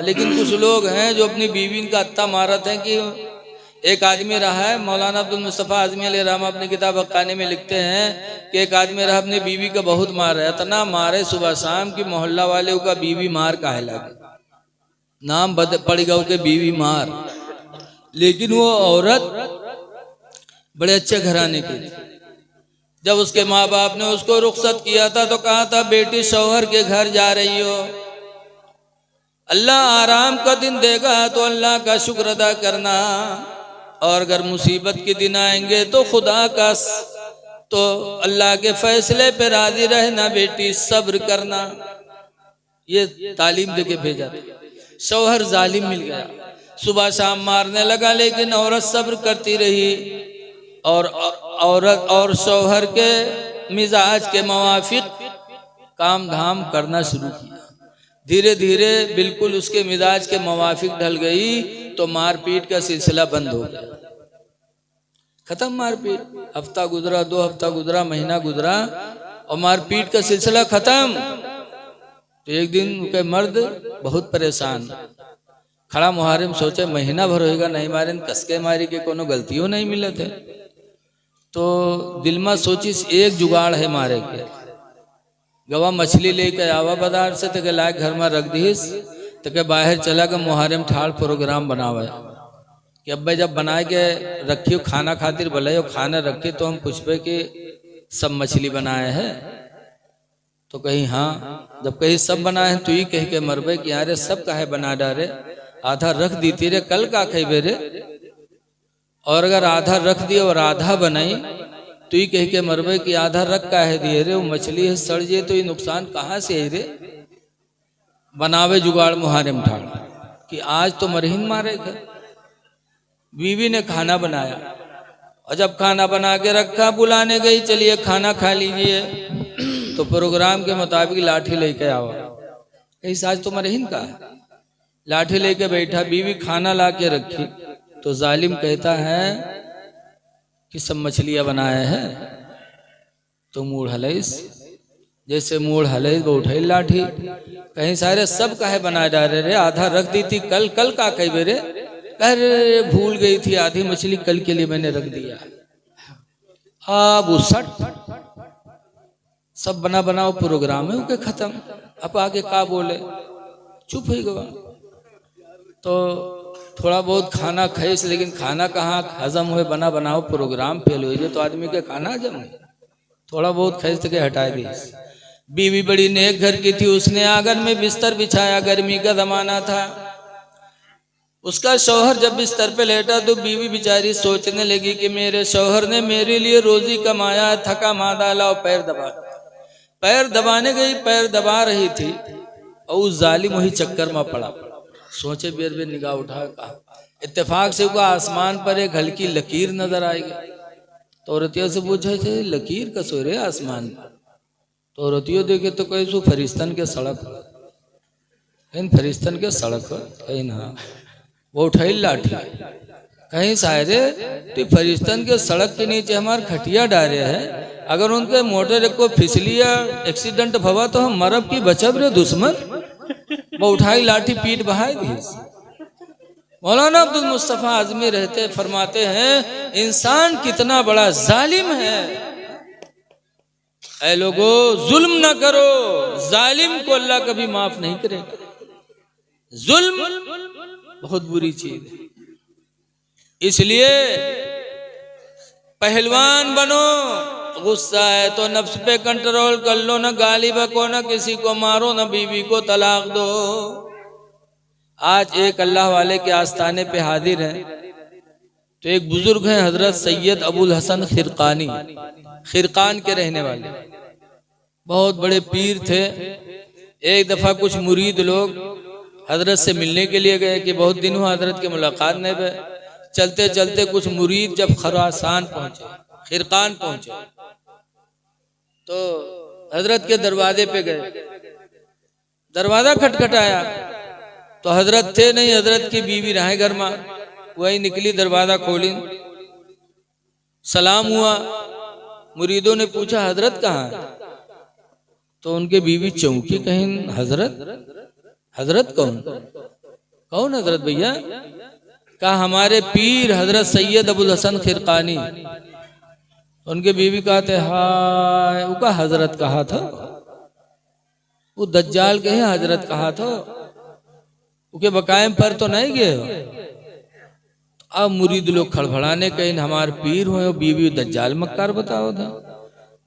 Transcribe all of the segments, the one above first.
लेकिन कुछ लोग हैं जो अपनी बीवी का अत्ता मारत हैं कि एक आदमी रहा है, मौलाना अब्दुल मुस्तफ़ा आज़मी अलैहिर्रहमा अपनी किताब हक्कानी में लिखते हैं कि एक आदमी रहा, अपनी बीवी का बहुत मार है, इतना मारे सुबह शाम की मोहल्ला वाले का बीवी मार काहे लगे, नाम पड़ गया के बीवी मार। लेकिन वो औरत बड़े अच्छे घराने की थी। जब उसके माँ बाप ने उसको रुखसत किया था तो कहा था, बेटी शौहर के घर जा रही हो, अल्लाह आराम का दिन देगा तो अल्लाह का शुक्र अदा करना, और अगर मुसीबत के दिन आएंगे तो खुदा का, तो अल्लाह के फैसले पे राजी रहना बेटी, सब्र करना। ये तालीम देके भेजा था। शौहर जालिम मिल गया, सुबह शाम मारने लगा, लेकिन औरत सब्र करती रही, और औरत और शौहर के मिजाज के मुवाफिक काम धाम करना शुरू किया। धीरे धीरे बिल्कुल उसके मिजाज के मुवाफिक ढल गई तो मारपीट का सिलसिला बंद हो गया, खत्म मारपीट। हफ्ता गुजरा, 2 हफ्ता गुजरा, महीना गुजरा और मारपीट का सिलसिला खत्म। तो एक दिन उनके मर्द बहुत परेशान, खड़ा मुहारिम सोचे महीना भर होएगा नहीं मारे, कसके मारी के कोनो गलतियों नहीं मिले थे। तो दिल में सोची एक जुगाड़ है मारे के, गवा मछली लेके आवा बाजार से, तो लाए घर में रख दीस, तो के बाहर चला के मुहारिम ठाड़ प्रोग्राम बनावे कि अब भाई जब बना के रखियो खाना खातिर भले हो, खाना रखे तो हम पूछबे कि सब मछली बनाए हैं, तो कहीं हाँ, जब कहीं सब बनाए हैं तो ही कह के मरबे कि यारे सब काहे बना डारे, आधा रख दी तेरे कल का खेबे रे, और अगर आधा रख दिए और आधा बनाई तो ही कह के मरबे कि आधा रख काहे दिए रे, वो मछली है सड़ जाए तो ये नुकसान कहाँ से है रे। बनावे जुगाड़ मुहारिम ठाड़ कि आज तो मरहीन मारेगा। बीवी ने खाना बनाया और जब खाना बना के रखा, बुलाने गई, चलिए खाना खा लीजिए, तो प्रोग्राम के मुताबिक लाठी लेके आवा, कहीं आज तो मरहीन का है, लाठी लेके बैठा, बीवी खाना ला के रखी, तो जालिम कहता है कि सब मछलियां बनाए हैं, तो मूड हलैस, जैसे मूड हलैस वो उठाई लाठी, कहीं सारे सब काहे बना डाले रे, आधा रख दी थी कल, कल का कहे रे, अरे भूल गई थी आधी मछली कल के लिए मैंने रख दिया। अब उसट सब बना बनाओ प्रोग्राम है उनके खत्म, अब आगे का बोले, चुप हो गवा। तो थोड़ा बहुत खाना खाइस, लेकिन खाना कहाँ हजम हुए, बना बनाओ प्रोग्राम फेल हुए तो आदमी के खाना हजम है, थोड़ा बहुत खाइस के हटा दी। बीवी बड़ी नेक घर की थी, उसने आंगन में बिस्तर बिछाया, गर्मी का जमाना था। उसका शौहर जब बिस्तर पे लेटा तो बीवी बेचारी सोचने लगी कि मेरे शौहर ने मेरे लिए रोजी कमाया, थका मादा, लाओ पैर दबा। पैर दबाने गई, पैर दबा रही थी और उस जालिम वही चक्कर में पड़ा। सोचे बेर बेर निगाह उठा, कहा इत्तेफाक से उनका आसमान पर एक हल्की लकीर नजर आएगी। तो औरतियों से पूछे थे लकीर कसो रे आसमान पर, तो औरतियों देखे तो कहीं सो फरिश्तन के सड़क, फरिश्तन के सड़क कहीं ना, वो उठाई लाठी, कहीं सायरे तो फरिश्तन के सड़क के नीचे हमारे खटिया डाले हैं, अगर उनके मोटर को फिसली या एक्सीडेंट भवा तो हम मरब की बचब रे दुश्मन। वो उठाई लाठी पीठ बहाई दी। मौलाना अब्दुल मुस्तफ़ा आज़मी रहते फरमाते हैं, इंसान कितना बड़ा जालिम है। ऐ लोगो जुल्म ना करो, जालिम को अल्लाह कभी माफ नहीं करेगा। जुल्म बहुत बुरी चीज है, इसलिए पहलवान बनो, गुस्सा है तो नफ्स पे कंट्रोल कर लो, न गाली बको, न किसी को मारो, न बीवी को तलाक दो। आज एक अल्लाह वाले के आस्थाने पे हाजिर हैं, तो एक बुजुर्ग हैं हजरत सैयद अबुल हसन खिरकानी, खिरकान के रहने वाले, बहुत बड़े पीर थे। एक दफा कुछ मुरीद लोग हजरत से मिलने के लिए गए कि बहुत दिन हुआ हजरत की मुलाकात नहीं हुई। चलते चलते कुछ मुरीद जब खुरासान पहुंचे, खिरकान पहुंचे, तो हजरत के दरवाजे पे गए, दरवाजा खटखटाया तो हजरत थे नहीं, हजरत की बीवी रहे घर में, वही निकली, दरवाजा खोली, सलाम हुआ। मुरीदों ने पूछा हजरत कहाँ है, तो उनके बीवी चौंकी, कहीं हजरत, हजरत कौन? कौन हजरत भैया? कहा हमारे पीर हजरत सैयद अबुल हसन खिरकानी। उनके बीवी कहते हाय उका हजरत कहा था, वो दज्जाल के हैं हजरत कहा था, उके बकायम पर तो नहीं गए हो। अब मुरीद लोग खड़बड़ाने कहीं हमारे पीर हुए बीवी दज्जाल मक्कार बताओ था।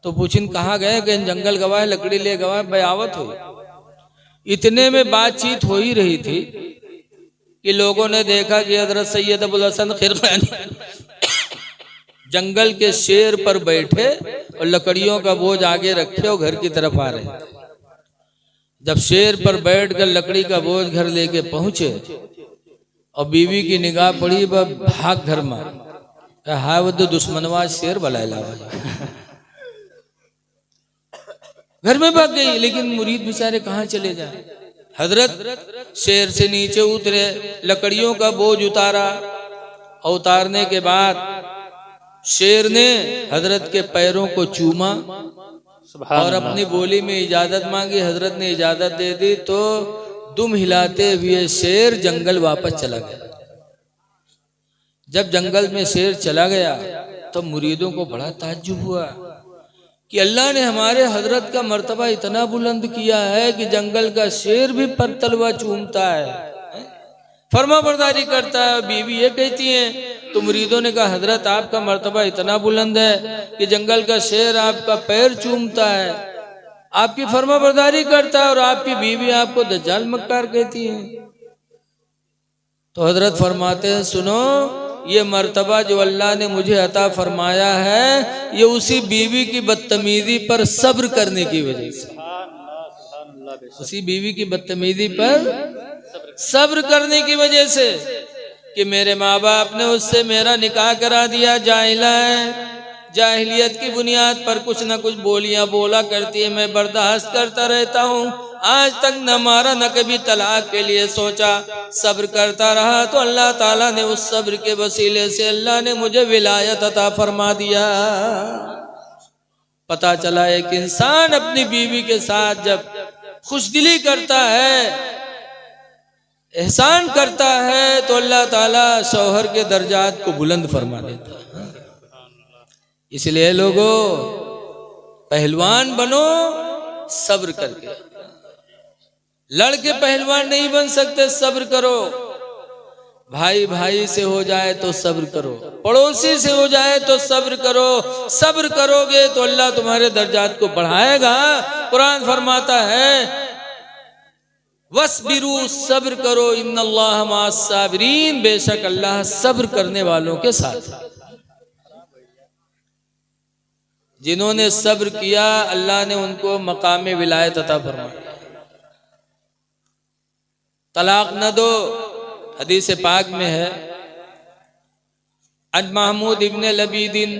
तो पूछिन कहाँ गए? कहीं जंगल गवाए, लकड़ी ले गवाए, बयावत हो। इतने में बातचीत हो ही रही थी कि लोगों ने देखा कि हजरत सैयद अबुल हसन खिरकानी जंगल के शेर पर बैठे और लकड़ियों का बोझ आगे रखे और घर की तरफ आ रहे। जब शेर पर बैठकर लकड़ी का बोझ घर लेके पहुंचे और बीवी की निगाह पड़ी, वह भाग घर में हाय वो तो दुश्मनवा शेर बलायला घर में भाग गई। लेकिन मुरीद बेचारे कहाँ चले जाए? हजरत शेर से नीचे उतरे, लकड़ियों का बोझ उतारा और उतारने के बाद शेर ने हजरत के पैरों को चूमा और अपनी बोली में इजाजत मांगी। हजरत ने इजाजत दे दी तो दुम हिलाते हुए शेर जंगल वापस चला गया। जब जंगल में शेर चला गया तो मुरीदों को बड़ा ताज्जुब हुआ कि अल्लाह ने हमारे हजरत का मर्तबा इतना बुलंद किया है कि जंगल का शेर भी पर तलवा चूमता है, फरमा बरदारी करता है। बीवी ये कहती है तो मुरीदों ने कहा हजरत आपका मर्तबा इतना बुलंद है कि जंगल का शेर आपका पैर चूमता है, आपकी फरमा बरदारी करता है और आपकी बीवी आपको दज्जाल मक्कार कहती है। तो हजरत फरमाते हैं सुनो, ये मर्तबा जो अल्लाह ने मुझे अता फरमाया है ये उसी बीवी की बदतमीजी पर सब्र करने की वजह से, उसी बीवी की बदतमीजी पर सब्र करने की वजह से कि मेरे माँ बाप ने उससे मेरा निकाह करा दिया, जाहिला है, जाहिलियत की बुनियाद पर कुछ न कुछ बोलियां बोला करती है, मैं बर्दाश्त करता रहता हूँ, आज तक न मारा न कभी तलाक के लिए सोचा, सब्र करता रहा। तो अल्लाह ताला ने उस सब्र के वसीले से अल्लाह ने मुझे विलायत अता फरमा दिया। पता चला एक इंसान अपनी बीवी के साथ जब खुशदिली करता है, एहसान करता है, तो अल्लाह ताला शौहर के दर्जात को बुलंद फरमा देता है। इसलिए लोगों पहलवान बनो सब्र करके, लड़के पहलवान नहीं बन सकते, सब्र करो। भाई भाई से हो जाए तो सब्र करो, पड़ोसी से हो जाए तो सब्र करो। सब्र करोगे तो अल्लाह तुम्हारे दर्जात को बढ़ाएगा। कुरान फरमाता है वस्बिरू, सब्र करो, इन्नल्लाह माअस साबिरीन, बेशक अल्लाह सब्र करने वालों के साथ। जिन्होंने सब्र किया अल्लाह ने उनको मकाम विलायत अता फरमाया। तलाक न दो, हदीस पाक में है। अज महमूद इब्न लबीदिन,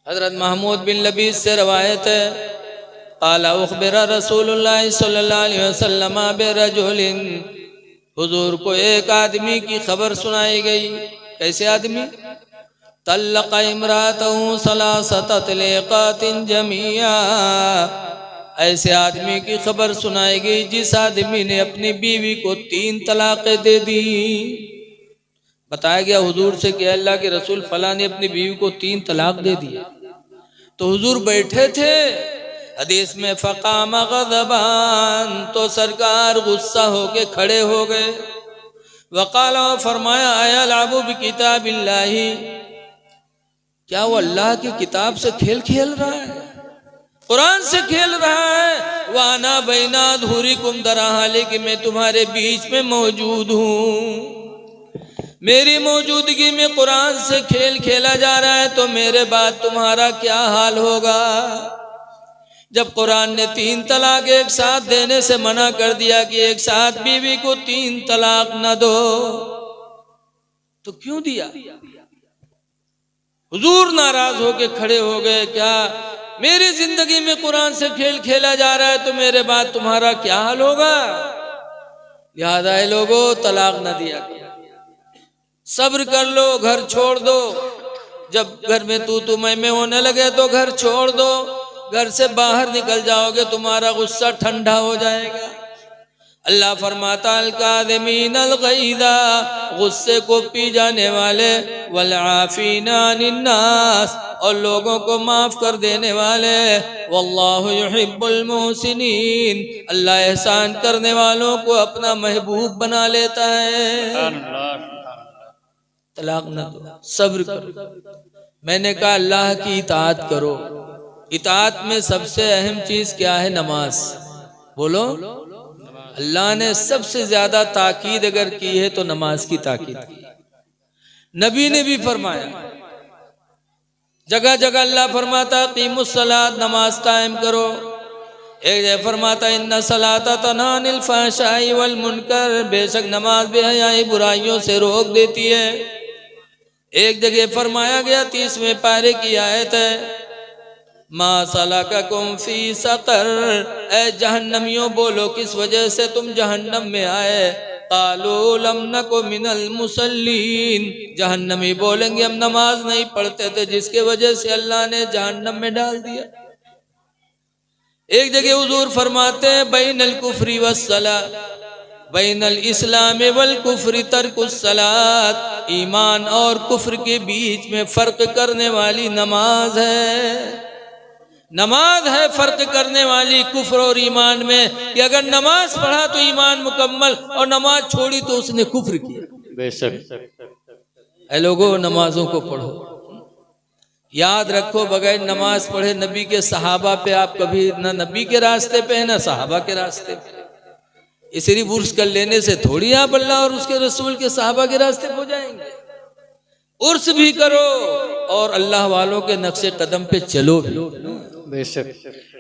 हजरत महमूद बिन लबीद से रवायत है, क़ाला उख़बिरा रसूलुल्लाह सल्लल्लाहु अलैहि वसल्लम बिरजुलिन, हुजूर को एक आदमी की खबर सुनाई गई। कैसे आदमी? तल्लक़ इम्रातहु सलासत तलाक़ातिन जमिया, ऐसे आदमी की खबर सुनाई गई जिस आदमी ने अपनी बीवी को 3 तलाक़ें दे दी। बताया गया हुजूर से कि अल्लाह के रसूल फला ने अपनी बीवी को 3 तलाक दे दिया। तो हुजूर बैठे थे, हदीस में फ़क़ाम ग़ज़बान, तो सरकार गुस्सा होके खड़े हो गए। वक़ाल, फरमाया अयलअबु बिकिताबिल्लाहि, क्या वो अल्लाह की किताब से खेल खेल रहा है, कुरान से खेल रहा है? वाना बैना धूरिकुम दराहाले, कि मैं तुम्हारे बीच में मौजूद हूँ, मेरी मौजूदगी में कुरान से खेल खेला जा रहा है, तो मेरे बाद तुम्हारा क्या हाल होगा? जब कुरान ने 3 तलाक एक साथ देने से मना कर दिया कि एक साथ बीवी को 3 तलाक न दो, तो क्यों दिया? हुजूर नाराज होके खड़े हो गए, क्या मेरी जिंदगी में कुरान से खेल खेला जा रहा है, तो मेरे बाद तुम्हारा क्या हाल होगा? लिहाजा है लोगों, तलाक न दिया, सब्र कर लो, घर छोड़ दो। जब घर में तू मैं होने लगे तो घर छोड़ दो, घर से बाहर निकल जाओगे तुम्हारा गुस्सा ठंडा हो जाएगा। अल्लाह फरमाता अल काज़िमीन अल गैज़ा, गुस्से को पी जाने वाले, वल आफीना अनिन नास, और लोगों को माफ कर देने वाले, वल्लाहु युहिब्बुल मुहसिनीन, अल्लाह एहसान करने वालों को अपना महबूब बना लेता है। तलाक न दो, सब्र करो। मैंने कहा अल्लाह की इताअत करो। इताअत में सबसे अहम चीज क्या है? नमाज। बोलो, अल्लाह ने सबसे ज्यादा ताकीद अगर की है तो नमाज की ताकीद की। नबी ने भी फरमाया, जगह जगह अल्लाह फरमाता कीमुस सलात, नमाज कायम करो। एक जगह फरमाता इन्ना सलाता तन्हा अनिल फहशाई वल मुनकर, बेशक नमाज बेहयाई बुराइयों से रोक देती है। एक जगह फरमाया गया 30वें पारे की आयत है, मा सलककुम फी सकर, ए जहन्नमियों बोलो किस वजह से तुम जहन्नम में आए। कालू लम नको मिनल मुसल्लीन, जहन्नमी बोलेंगे हम नमाज नहीं पढ़ते थे जिसके वजह से अल्लाह ने जहन्नम में डाल दिया। एक जगह हुजूर फरमाते हैं बैनल कुफ्री वस्सला, बैनल इस्लाम वल कुफ्री तर्कुस सलात, ईमान और कुफ्र के बीच में फर्क करने वाली नमाज है। नमाज है फर्क करने वाली कुफ्र और ईमान में, कि अगर नमाज पढ़ा तो ईमान मुकम्मल, और नमाज छोड़ी तो उसने कुफ्र किया। बेशक ऐ लोगों, नमाजों को पढ़ो। याद रखो, बगैर नमाज पढ़े नबी के सहाबा पे आप कभी ना नबी के रास्ते पे है ना सहाबा के रास्ते पे। इसलिए उर्स कर लेने से थोड़ी आप अल्लाह और उसके रसूल के सहाबा के रास्ते पे हो जाएंगे। उर्स भी करो और अल्लाह वालों के नक्शे कदम पे चलो भी। बेशक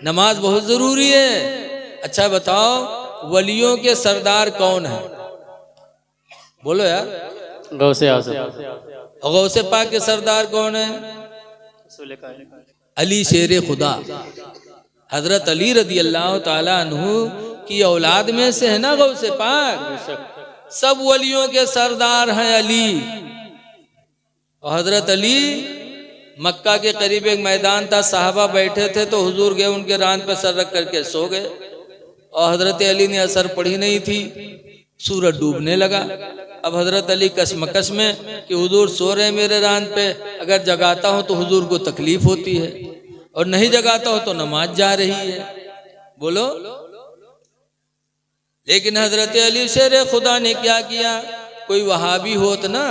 नमाज बहुत जरूरी है। अच्छा बताओ, वलियों के सरदार कौन है? बोलो यार। गौसे आज़म। गौसे पाक के सरदार कौन है? अली शेर खुदा, हजरत अली रदी अल्लाह ताला अन्हु की औलाद में से है ना गौसे पाक। सब वलियों के सरदार हैं अली। और हजरत अली मक्का के करीब एक मैदान था, साहबा बैठे थे तो हुजूर गए, उनके रान पे सर रख करके सो गए। और हजरत अली ने असर पढ़ी नहीं थी, सूरज डूबने लगा। अब हजरत अली कसमकस में कि हुजूर सो रहे मेरे रान पे, अगर जगाता हूं तो हुजूर को तकलीफ होती है, और नहीं जगाता हो तो नमाज जा रही है। बोलो। लेकिन हजरत अली शेर खुदा ने क्या किया? कोई वहाबी होत ना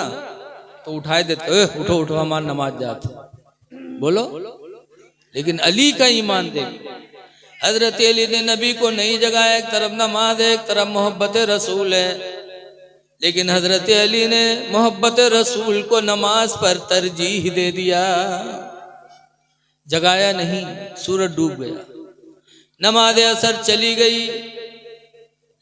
तो उठाए देते, उठो उठो हमारी नमाज जाते। बोलो। लेकिन अली का ईमान देखो, हजरत अली ने नबी को नहीं जगाया। एक तरफ नमाज है, एक तरफ मोहब्बत रसूल है। लेकिन हजरत अली ने मोहब्बत रसूल को नमाज पर तरजीह दे दिया, जगाया नहीं। सूरज डूब गया, नमाज असर चली गई।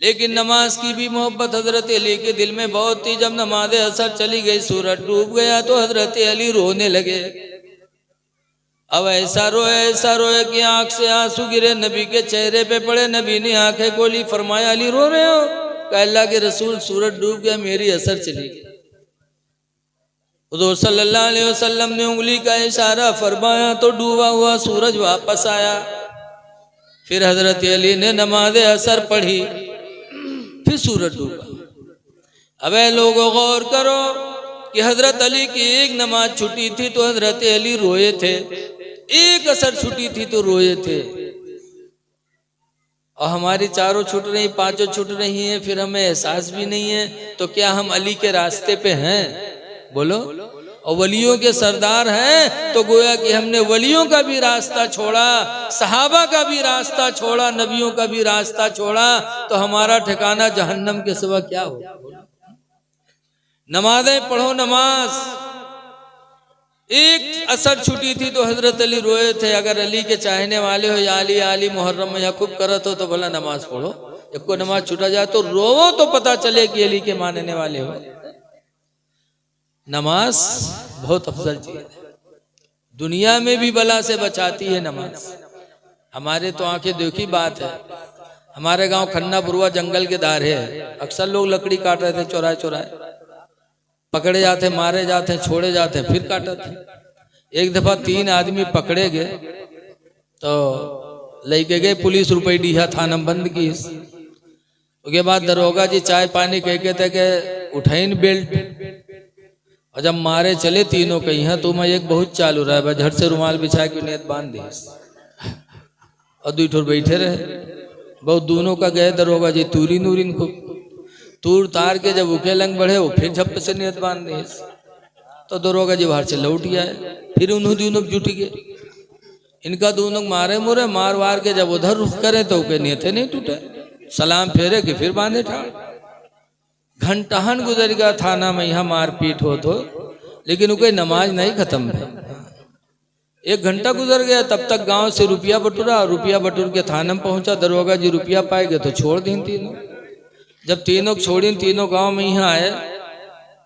लेकिन नमाज की भी मोहब्बत हजरत अली के दिल में बहुत थी। जब नमाज असर चली गई, सूरज डूब गया, तो हजरत अली रोने लगे। अब ऐसा रोए कि आंख से आंसू गिरे, नबी के चेहरे पे पड़े। नबी ने आंखें खोली, फरमाया अली रो रहे हो? कहा अल्लाह के रसूल, सूरज डूब गया, मेरी असर चली गई। हुजूर सल्लल्लाहु अलैहि वसल्लम ने उंगली का इशारा फरमाया तो डूबा हुआ सूरज वापस आया। फिर हजरत अली ने नमाज असर पढ़ी, फिर सूरज डूबा। अब लोगों गौर करो कि हजरत अली की एक नमाज छुटी थी तो हजरत अली रोए थे, एक असर छुटी थी तो रोए थे। और हमारी चारों छूट रही, पांचों छूट रही हैं, फिर हमें एहसास भी नहीं है। तो क्या हम अली के रास्ते पे हैं? बोलो। और वलियों के सरदार हैं तो गोया कि हमने वलियों का भी रास्ता छोड़ा, सहाबा का भी रास्ता छोड़ा, नबियों का भी रास्ता छोड़ा, तो हमारा ठिकाना जहन्नम के सिवा क्या हो? नमाजें पढ़ो। नमाज एक असर छुटी थी तो हजरत अली रोए थे। अगर अली के चाहने वाले हो या अली मुहर्रम में या खूब करत हो तो भला नमाज पढ़ो। एक को नमाज छूटा जाए तो रोवो तो पता चले कि अली के मानने वाले हो। नमाज बहुत अफजल चीज है, दुनिया में भी बला से बचाती है नमाज। हमारे तो आंखें देखी बात है, हमारे गांव खन्ना बुरुआ जंगल के दारे है। अक्सर लोग लकड़ी काट रहे थे चौराहे चौराहे, पकड़े जाते, मारे जाते, छोड़े जाते, फिर काटते। एक दफा 3 आदमी पकड़े गए तो लेके गए पुलिस, रुपये डीहा थाना बंद की। उसके बाद दरोगा जी चाय पानी कह के थे कि उठाइन बेल्ट, और जब मारे चले तीनों कहीं हैं तो मैं एक बहुत चालू रहा है, झट से रुमाल बिछा के नियत बांध दी और दू ठोर बैठे रहे। बहुत दोनों का गए दरोगा जी तूरी नूरिन खूब तूर तार के जब उके लंग बढ़े वो फिर झप से नियत बांध दी। तो दरोगा जी बाहर से लौट गया है, फिर उन्होंने दोनों जुट गए, इनका दोनों मारे मुरे मार वार के जब उधर रुख करे तो उके नियते नहीं टूटे, सलाम फेरे कि फिर बांधे ठाड़। घंटाहन गुजर गया थाना में यहाँ मारपीट हो तो, लेकिन उनकी नमाज नहीं खत्म है। 1 घंटा गुजर गया, तब तक गांव से रुपया बटुरा, रुपया बटुर के थाना में पहुंचा। दरोगा जी रुपया पाएंगे तो छोड़ दी तीनों। जब तीनों छोड़ी तीनों गांव में यहाँ आए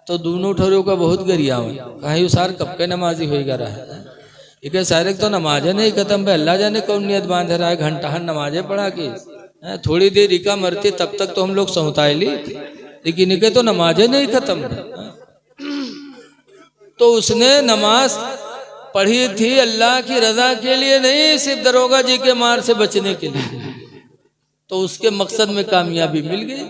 तो दोनों ठहरों का बहुत गरिया हुआ, कहा सार कब के नमाजी हो रहा है, ये सारे तो नमाजें नहीं खत्म भाई, अल्लाह जाने कौन नियत बांध रहा है, घंटाहन नमाजें पढ़ा के थोड़ी देर इका मरती तब तक तो हम लोग सहुताए ली, लेकिन इनके तो नमाजें नहीं खत्म। तो उसने नमाज पढ़ी थी अल्लाह की रजा के लिए नहीं, सिर्फ दरोगा जी के मार से बचने के लिए, तो उसके मकसद में कामयाबी मिल गई।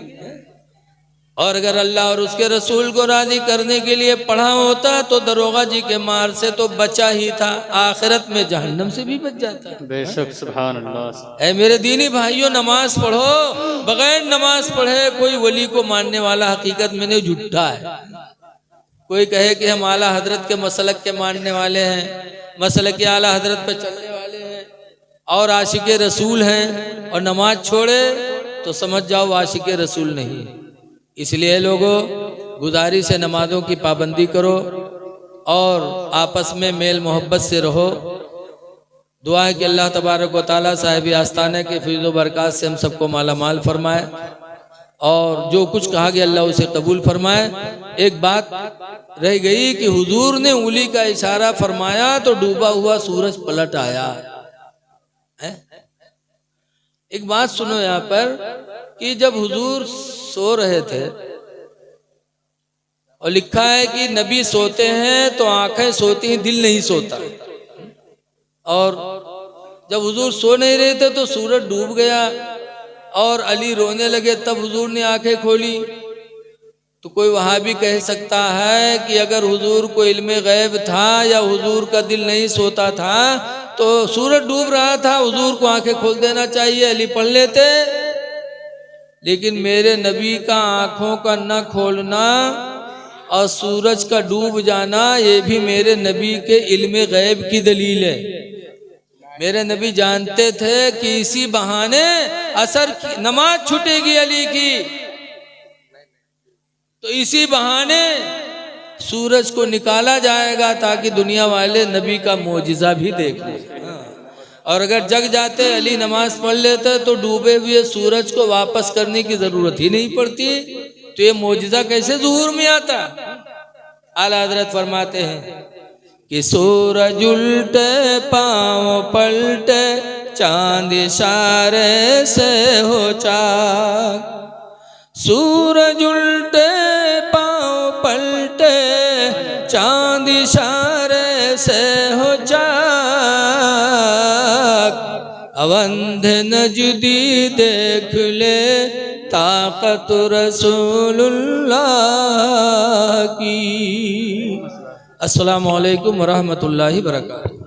और अगर अल्लाह और उसके रसूल को राजी करने के लिए पढ़ा होता तो दरोगा जी के मार से तो बचा ही था, आखिरत में जहन्नम से भी बच जाता। बेशक सुभान अल्लाह। ऐ मेरे दीनी भाइयों, नमाज पढ़ो, बगैर नमाज पढ़े कोई वली को मानने वाला हकीकत में नहीं, झूठा है। कोई कहे कि हम आला हजरत के मसलक के मानने वाले हैं, मसलक के आला हजरत पे चलने वाले हैं और आशिक रसूल हैं, और नमाज छोड़े तो समझ जाओ आशिक रसूल नहीं। इसलिए लोगों, गुजारिश है नमाजों की पाबंदी करो और आपस में मेल मोहब्बत से रहो। दुआ है कि अल्लाह तबारक व तआला साहिब आस्ताने के फैज़ व बरक़ात से हम सबको माला माल फरमाए और जो कुछ कहा गया अल्लाह उसे कबूल फरमाए। एक बात रह गई कि हुजूर ने उंगली का इशारा फरमाया तो डूबा हुआ सूरज पलट आया है? एक बात सुनो यहाँ पर कि जब हुजूर सो रहे थे और लिखा है कि नबी सोते हैं तो आंखें सोती हैं, दिल नहीं सोता, और जब हुजूर सो नहीं रहे थे तो सूरज डूब गया और अली रोने लगे, तब हुजूर ने आंखें खोली। तो कोई वहां भी कह सकता है कि अगर हुजूर को इल्मे गैब था या हुजूर का दिल नहीं सोता था तो सूरज डूब रहा था, हुजूर को आंखें खोल देना चाहिए, अली पढ़ लेते। लेकिन मेरे नबी का आंखों का न खोलना और सूरज का डूब जाना ये भी मेरे नबी के इल्मे गैब की दलील है। मेरे नबी जानते थे कि इसी बहाने असर की नमाज छूटेगी अली की, तो इसी बहाने सूरज को निकाला जाएगा ताकि दुनिया वाले नबी का मोजिजा भी देख लें। और अगर जग जाते अली नमाज पढ़ लेते तो डूबे हुए सूरज को वापस करने की जरूरत ही नहीं पड़ती, तो ये मोजिजा कैसे ज़ुहूर में आता। आला हज़रत फरमाते हैं कि सूरज उल्टे पाँव पलटे चांद इशारे से हो चाक, सूरज उल्टे पाँव पलटे चांद इशारे से हो चाक, अवंध नजदी देख ले ताकत रसूलुल्लाह की। अस्सलामु अलैकुम वरहमतुल्लाहि वबरकातुहू।